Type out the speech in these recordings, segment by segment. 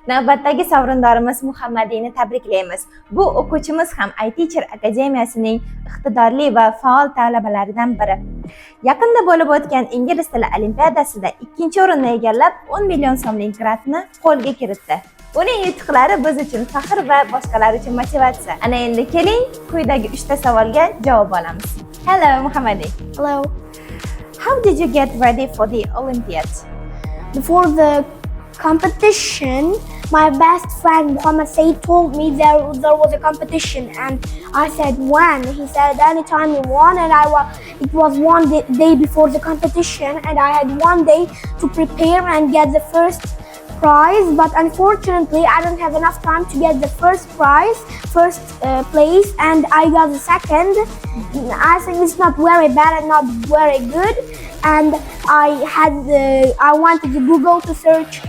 Navbatdagi sovrindorimiz Muhammadiyni tabriklaymiz. Bu o'quvchimiz ham iTeacher akademiyasining iqtidorli va faol talabalaridan biri. Yaqinda bo'lib o'tgan ingliz tili olimpiadasida 2-o'rinni egallab 10 million so'mlik grantni qo'lga kiritdi. Uning yutuqlari biz uchun faxr va boshqalar uchun motivatsiya. Ana endi keling, quyidagi 3 ta savolga javob olamiz. Hello Muhammadi. Hello. How did you get ready for the Olympiad? Before the competition, my best friend Muhammad Said told me there was a competition, and I said when? He said anytime you want, and it was one day before the competition, and I had one day to prepare and get the first prize, but unfortunately I don't have enough time to get the first place, and I got the second. I think it's not very bad and not very good, and I wanted to Google to search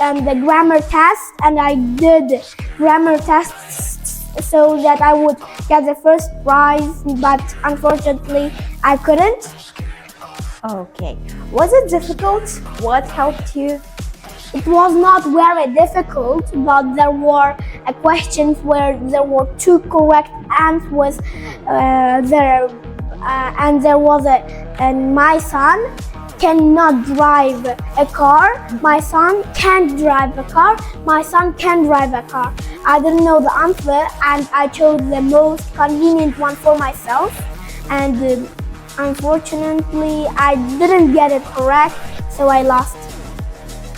and the grammar test, and I did grammar tests so that I would get the first prize, but unfortunately I couldn't. Okay. Was it difficult? What helped you? It was not very difficult, but there were questions where there were 2 correct answers and there was and my son cannot drive a car. My son can't drive a car. My son can drive a car. I didn't know the answer, and I chose the most convenient one for myself, and unfortunately I didn't get it correct, so I lost.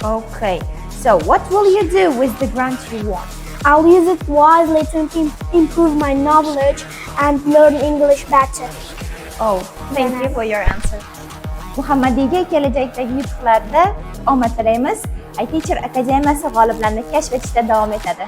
Okay. So what will you do with the grant you won? I'll use it wisely to improve my knowledge and learn English better. Oh, thank you for your answer. Muhammadiyga kelajakdagi yutuqlarda omad tilaymiz. iTeacher akademiyasi g'oliblarni kashf etishda davom etadi.